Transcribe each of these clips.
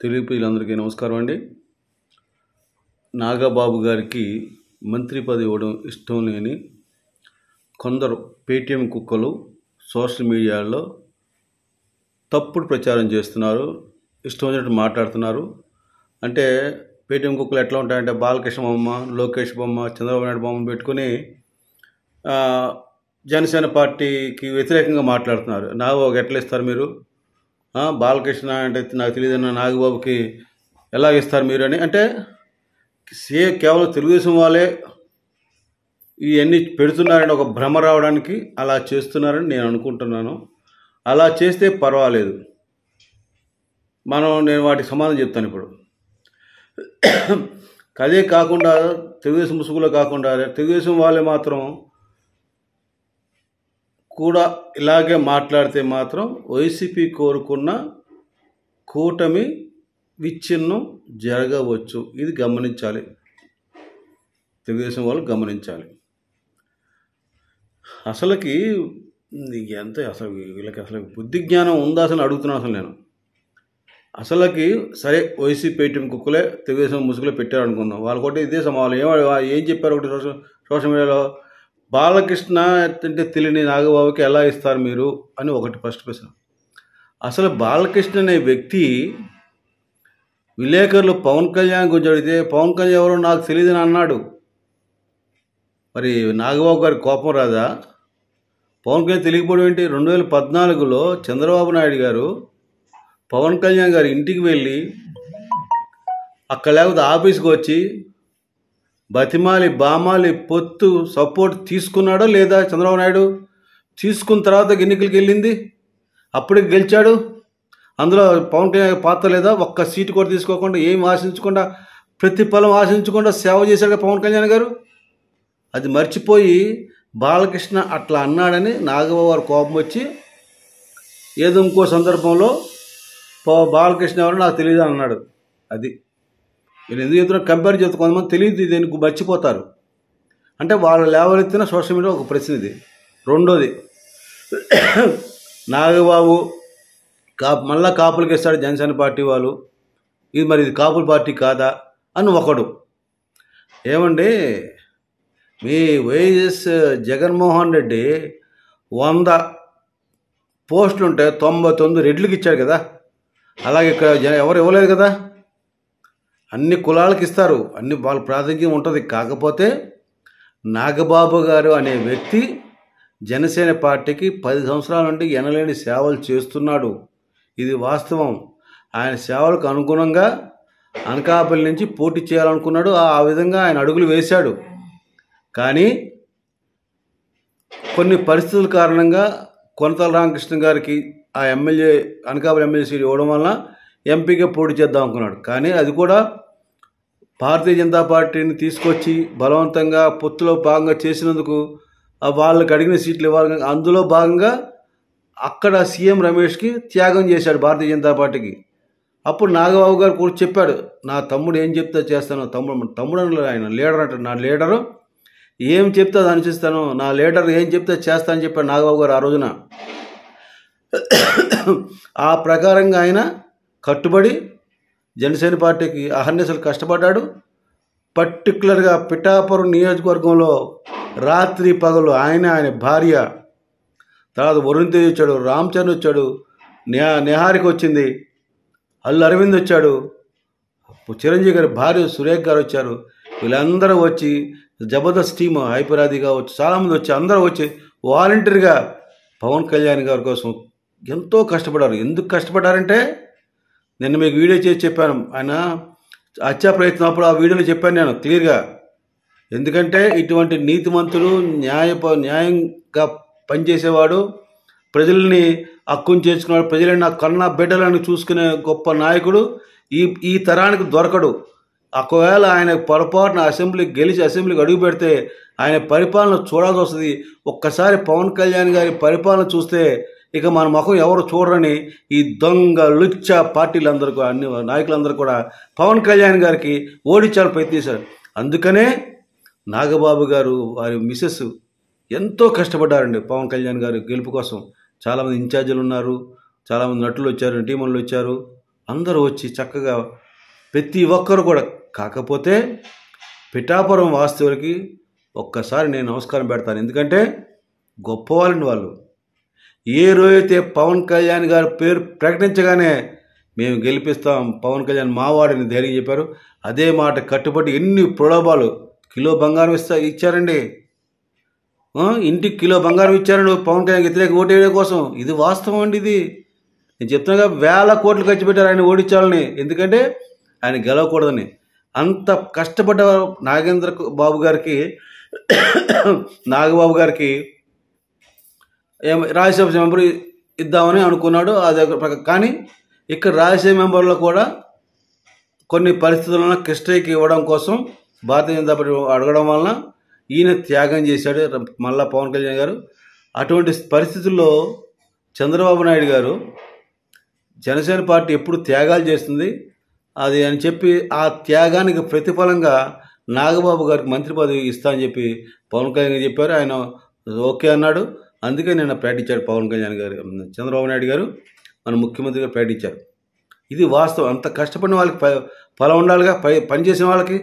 తెలుగు ప్రజలందరికీ నమస్కారం అండి. నాగబాబు గారికి మంత్రి పదవి ఇవ్వడం ఇష్టం లేని కొందరు పేటీఎం కుక్కలు సోషల్ మీడియాలో తప్పుడు ప్రచారం చేస్తున్నారు. ఇష్టం వచ్చినట్టు మాట్లాడుతున్నారు. అంటే పేటీఎం కుక్కలు ఎట్లా ఉంటాయంటే బాలకృష్ణ బొమ్మ, లోకేష్ బొమ్మ, చంద్రబాబు నాయుడు బొమ్మను పెట్టుకుని జనసేన పార్టీకి వ్యతిరేకంగా మాట్లాడుతున్నారు. నాగబాబుకి ఎట్లా ఇస్తారు మీరు? బాలకృష్ణ అంటే నాకు తెలియదన్న నాగబాబుకి ఎలా ఇస్తారు మీరు అని అంటే కేవలం తెలుగుదేశం వాళ్ళే ఇవన్నీ పెడుతున్నారని ఒక భ్రమ రావడానికి అలా చేస్తున్నారని నేను అనుకుంటున్నాను. అలా చేస్తే పర్వాలేదు, నేను వాటికి సమాధానం చెప్తాను. ఇప్పుడు అదే కాకుండా తెలుగుదేశం ముసుగులో కాకుండా తెలుగుదేశం వాళ్ళే మాత్రం కూడా ఇలాగే మాట్లాడితే మాత్రం వైసీపీ కోరుకున్న కూటమి విచ్ఛిన్నం జరగవచ్చు. ఇది గమనించాలి, తెలుగుదేశం వాళ్ళు గమనించాలి. అసలుకి వీళ్ళకి అసలు బుద్ధి జ్ఞానం ఉందా అసలు అడుగుతున్నాను. నేను అసలుకి సరే వైసీపీ పేటీఎం కుక్కలే తెలుగుదేశం ముసుగులో పెట్టారు అనుకుందాం. వాళ్ళు కూడా ఇదే సమాధానం ఏం చెప్పారు ఒకటి సోషల్ మీడియాలో, బాలకృష్ణ అంటే తెలియని నాగబాబుకి ఎలా ఇస్తారు మీరు అని ఒకటి ఫస్ట్ ప్రశ్న. అసలు బాలకృష్ణ అనే వ్యక్తి విలేకరులు పవన్ కళ్యాణ్ గురించి అడిగితే పవన్ కళ్యాణ్ ఎవరో నాకు తెలియదని అన్నాడు. మరి నాగబాబు గారి కోపం రాదా? పవన్ కళ్యాణ్ తెలియకపోవడం ఏంటి? 2014లో చంద్రబాబు నాయుడు గారు పవన్ కళ్యాణ్ గారి ఇంటికి వెళ్ళి అక్కడ లేకపోతే ఆఫీస్కి వచ్చి బతిమాలి బామాలి పొత్తు సపోర్ట్ తీసుకున్నాడో లేదా? చంద్రబాబు నాయుడు తీసుకున్న తర్వాత ఎన్నికలకు వెళ్ళింది, అప్పటికి గెలిచాడు. అందులో పవన్ కళ్యాణ్ పాత్ర లేదా? ఒక్క సీటు కూడా తీసుకోకుండా, ఏం ఆశించకుండా, ప్రతిఫలం ఆశించకుండా సేవ చేశాడు పవన్ కళ్యాణ్ గారు. అది మర్చిపోయి బాలకృష్ణ అట్లా అన్నాడని నాగబాబు గారు కోపం వచ్చి ఏదో ఇంకో సందర్భంలో బాలకృష్ణ ఎవరో నాకు తెలియదు అన్నాడు. అది వీళ్ళు ఎందుకు చెప్తున్నా కంపేర్ చేస్తే కొంతమంది తెలియదు, దీనికి మర్చిపోతారు. అంటే వాళ్ళు లేవలెత్తిన సోషల్ మీడియా ఒక ప్రశ్న ఇది. రెండోది, నాగబాబు మళ్ళా కాపులకి ఇస్తాడు జనసేన పార్టీ వాళ్ళు, ఇది కాపుల పార్టీ కాదా అని ఒకడు. ఏమండి, మీ వైఎస్ జగన్మోహన్ రెడ్డి 100 పోస్టులు ఉంటే 99 రెడ్లకి ఇచ్చాడు కదా. అలాగే ఇక్కడ ఎవరు ఇవ్వలేదు కదా. అన్ని కులాలకు ఇస్తారు, అన్ని వాళ్ళ ప్రాతినిధ్యం ఉంటుంది. కాకపోతే నాగబాబు గారు అనే వ్యక్తి జనసేన పార్టీకి 10 సంవత్సరాల నుండి ఎనలేని సేవలు చేస్తున్నాడు. ఇది వాస్తవం. ఆయన సేవలకు అనుగుణంగా అనకాపల్లి నుంచి పోటీ చేయాలనుకున్నాడు. ఆ విధంగా ఆయన అడుగులు వేశాడు. కానీ కొన్ని పరిస్థితుల కారణంగా కొనతాల రామకృష్ణ గారికి ఆ అనకాపల్లి ఎమ్మెల్యే సీట్ ఇవ్వడం వల్ల ఎంపీగా పోటీ చేద్దాం అనుకున్నాడు. కానీ అది కూడా భారతీయ జనతా పార్టీని తీసుకొచ్చి బలవంతంగా పొత్తులో భాగంగా చేసినందుకు వాళ్ళకి అడిగిన సీట్లు ఇవ్వాలి. అందులో భాగంగా అక్కడ సీఎం రమేష్కి త్యాగం చేశాడు భారతీయ జనతా పార్టీకి. అప్పుడు నాగబాబు గారు కూడా చెప్పాడు, నా తమ్ముడు ఏం చెప్తే చేస్తాను. తమ్ముడు ఆయన లీడర్ అంటాడు, నా లీడరు ఏం చెప్తే అది అనుసరిస్తాను, నా లీడర్ ఏం చెప్తే చేస్తానని చెప్పాడు నాగబాబు గారు ఆ రోజున. ఆ ప్రకారంగా ఆయన కట్టుబడి జనసేన పార్టీకి అహర్నిశలు కష్టపడ్డాడు. పర్టికులర్గా పిఠాపురం నియోజకవర్గంలో రాత్రి పగలు ఆయన భార్య, తర్వాత వరుణ్ తేజ్ వచ్చాడు, రామ్ చరణ్ వచ్చాడు, నిహారిక వచ్చింది, అల్లు అరవింద్ వచ్చాడు, చిరంజీవి గారి భార్య సురేఖ గారు వచ్చారు. వీళ్ళందరూ వచ్చి జబర్దస్త్ టీమ్ హైపరాది కావచ్చు, చాలామంది వచ్చి అందరూ వచ్చి వాలంటీర్గా పవన్ కళ్యాణ్ గారి కోసం ఎంతో కష్టపడ్డారు. ఎందుకు కష్టపడ్డారంటే నిన్న మీకు వీడియో చేసి చెప్పాను. ఆయన హత్యా ప్రయత్నం అప్పుడు ఆ వీడియోలో చెప్పాను నేను క్లియర్గా. ఎందుకంటే ఇటువంటి నీతిమంతుడు, న్యాయంగా పనిచేసేవాడు, ప్రజల్ని హక్కును చేర్చుకున్నాడు, ప్రజలని నా కన్నా బిడ్డలను చూసుకునే గొప్ప నాయకుడు ఈ తరానికి దొరకడు. ఒకవేళ ఆయన పొరపాటున గెలిచి అసెంబ్లీకి అడుగు పెడితే ఆయన పరిపాలన చూడాల్సి వస్తుంది. ఒక్కసారి పవన్ కళ్యాణ్ గారి పరిపాలన చూస్తే ఇక మన ముఖం ఎవరు చూడరని ఈ దొంగ లుచ్చ పార్టీలందరూ అన్ని నాయకులందరూ కూడా పవన్ కళ్యాణ్ గారికి ఓడించాలని ప్రయత్నించారు. అందుకనే నాగబాబు గారు వారి మిసెస్ ఎంతో కష్టపడ్డారండి పవన్ కళ్యాణ్ గారు గెలుపు కోసం. చాలామంది ఇన్ఛార్జీలు ఉన్నారు, చాలామంది నటులు వచ్చారు, నటీమణులు వచ్చారు, అందరూ వచ్చి చక్కగా ప్రతి ఒక్కరు కూడా. కాకపోతే పిఠాపురం వాస్తవులకి ఒక్కసారి నేను నమస్కారం పెడతాను. ఎందుకంటే గొప్పవాళ్ళని వాళ్ళు. ఏ రోజైతే పవన్ కళ్యాణ్ గారి పేరు ప్రకటించగానే మేము గెలిపిస్తాం, పవన్ కళ్యాణ్ మావాడిని ధైర్యం చెప్పారు. అదే మాట కట్టుబడి ఎన్ని ప్రలోభాలు, కిలో బంగారం ఇచ్చారండి. ఇంటికి కిలో బంగారం ఇచ్చారండి పవన్ కళ్యాణ్ వ్యతిరేక ఓటు వేయడం కోసం. ఇది వాస్తవం అండి. ఇది నేను చెప్తున్నాగా, వేల కోట్లు ఖర్చు పెట్టారు ఆయన ఓడించాలని. ఎందుకంటే ఆయన గెలవకూడదని. అంత కష్టపడ్డ నాగేంద్ర బాబు గారికి, నాగబాబు గారికి రాజ్యసభ మెంబర్ ఇద్దామని అనుకున్నాడు. అది కానీ ఇక్కడ రాజ్యసభ మెంబర్లో కూడా కొన్ని పరిస్థితులను కృష్ణయ్యకి ఇవ్వడం కోసం భారతీయ జనతా పార్టీ అడగడం వలన ఈయన త్యాగం చేశాడు మళ్ళా పవన్ కళ్యాణ్ గారు. అటువంటి పరిస్థితుల్లో చంద్రబాబు నాయుడు గారు జనసేన పార్టీ ఎప్పుడు త్యాగాలు చేస్తుంది అది అని చెప్పి, ఆ త్యాగానికి ప్రతిఫలంగా నాగబాబు గారికి మంత్రి పదవి ఇస్తా అని చెప్పి పవన్ కళ్యాణ్ చెప్పారు. ఆయన ఓకే అన్నాడు. అందుకే నిన్న ప్రకటించాడు పవన్ కళ్యాణ్ గారు, చంద్రబాబు నాయుడు గారు మన ముఖ్యమంత్రిగా ప్రకటించారు. ఇది వాస్తవం. అంత కష్టపడిన వాళ్ళకి ఫలం ఉండాలిగా. పనిచేసిన వాళ్ళకి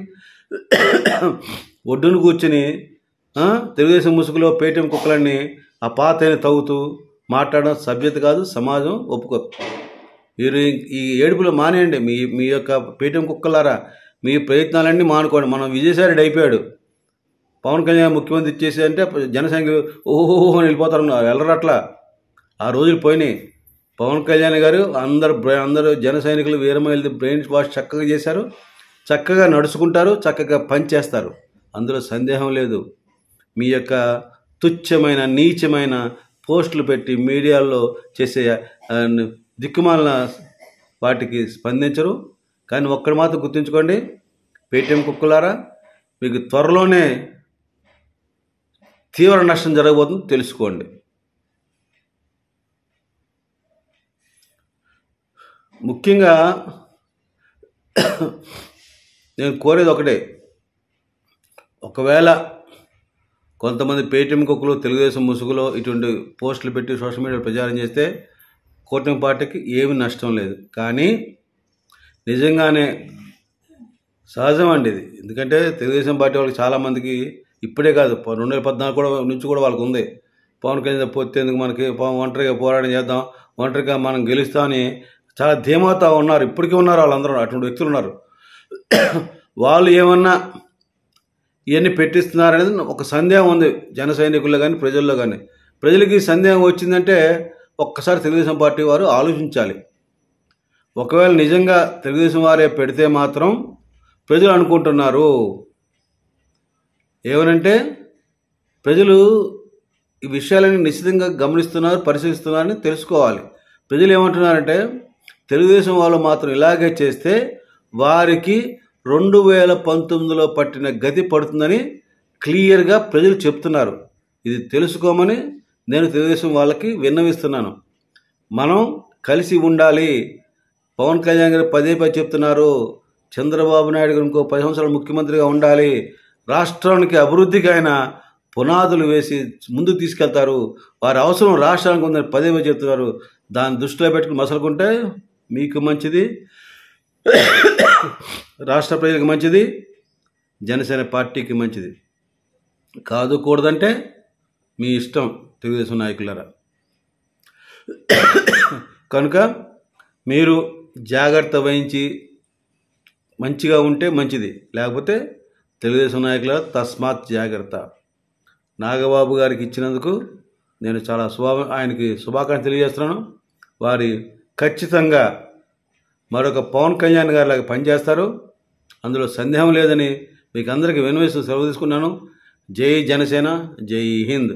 ఒడ్డును కూర్చుని తెలుగుదేశం ముసుగులో పేటీఎం కుక్కలన్నీ ఆ పాతని తవ్వుతూ మాట్లాడడం సభ్యత కాదు, సమాజం ఒప్పుకోదు. మీరు ఈ ఏడుపులు మానేయండి. మీ యొక్క పేటీఎం కుక్కలారా మీ ప్రయత్నాలన్నీ మానుకోండి. మనం విజయసాయి అయిపోయాడు. పవన్ కళ్యాణ్ ముఖ్యమంత్రి ఇచ్చేసి అంటే జనసైనికులు ఓహో అని వెళ్ళిపోతారు. వెళ్ళరట్లా. ఆ రోజులు పోయినాయి. పవన్ కళ్యాణ్ గారు అందరూ జన సైనికులు వీరమహిళ బ్రెయిన్ వాష్ చక్కగా చేశారు. చక్కగా నడుచుకుంటారు, చక్కగా పనిచేస్తారు. అందులో సందేహం లేదు. మీ యొక్క తుచ్చమైన నీచమైన పోస్టులు పెట్టి మీడియాలో చేసే దిక్కుమాలిన వాటికి స్పందించరు. కానీ ఒక్కడు మాత్రం గుర్తుంచుకోండి, పేటీఎం కుక్కలారా, మీకు త్వరలోనే తీవ్ర నష్టం జరగబోతుంది, తెలుసుకోండి. ముఖ్యంగా నేను కోరేది ఒకటే, ఒకవేళ కొంతమంది పేటీఎం కుక్కలు తెలుగుదేశం ముసుగులో ఇటువంటి పోస్టులు పెట్టి సోషల్ మీడియాలో ప్రచారం చేస్తే కూటమి పార్టీకి ఏమి నష్టం లేదు. కానీ నిజంగానే సహజం అండి ఇది. ఎందుకంటే తెలుగుదేశం పార్టీ వాళ్ళకి చాలామందికి ఇప్పుడే కాదు 2014 కూడా నుంచి కూడా వాళ్ళకు ఉంది. పవన్ కళ్యాణ్ పొత్తేందుకు మనకి ఒంటరిగా పోరాటం చేద్దాం, ఒంటరిగా మనం గెలుస్తామని చాలా ధీమాతో ఉన్నారు. ఇప్పటికీ ఉన్నారు వాళ్ళందరూ. అటువంటి వ్యక్తులు ఉన్నారు. వాళ్ళు ఏమన్నా ఇవన్నీ పెట్టిస్తున్నారనేది ఒక సందేహం ఉంది జన సైనికుల్లో కానీ ప్రజల్లో కానీ. ప్రజలకి సందేహం వచ్చిందంటే ఒక్కసారి తెలుగుదేశం పార్టీ వారు ఆలోచించాలి. ఒకవేళ నిజంగా తెలుగుదేశం వారే పెడితే మాత్రం ప్రజలు అనుకుంటున్నారు ఏమనంటే, ప్రజలు ఈ విషయాలని నిశ్చితంగా గమనిస్తున్నారు, పరిశీలిస్తున్నారని తెలుసుకోవాలి. ప్రజలు ఏమంటున్నారంటే, తెలుగుదేశం వాళ్ళు మాత్రం ఇలాగే చేస్తే వారికి 2019లో పట్టిన గతి పడుతుందని క్లియర్గా ప్రజలు చెప్తున్నారు. ఇది తెలుసుకోమని నేను తెలుగుదేశం వాళ్ళకి విన్నవిస్తున్నాను. మనం కలిసి ఉండాలి. పవన్ కళ్యాణ్ గారు పదే చెప్తున్నారు, చంద్రబాబు నాయుడు గారు ఇంకో 10 సంవత్సరాలు ముఖ్యమంత్రిగా ఉండాలి, రాష్ట్రానికి అభివృద్ధికి ఆయన పునాదులు వేసి ముందుకు తీసుకెళ్తారు, వారి అవసరం రాష్ట్రానికి ఉందని పదే చెప్తున్నారు. దాన్ని దృష్టిలో పెట్టుకుని మసలుకుంటే మీకు మంచిది, రాష్ట్ర ప్రజలకు మంచిది, జనసేన పార్టీకి మంచిది. కాదు కూడదంటే మీ ఇష్టం తెలుగుదేశం నాయకులారా. కనుక మీరు జాగ్రత్త వహించి మంచిగా ఉంటే మంచిది, లేకపోతే తెలుగుదేశం నాయకుల తస్మాత్ జాగ్రత్త. నాగబాబు గారికి ఇచ్చినందుకు నేను చాలా ఆయనకి శుభాకాంక్షలు తెలియజేస్తున్నాను. వారి ఖచ్చితంగా మరొక పవన్ కళ్యాణ్ గారి లాగా పనిచేస్తారు, అందులో సందేహం లేదని మీకు అందరికీ వినవేస్తూ సెలవు తీసుకున్నాను. జై జనసేన, జై హింద్.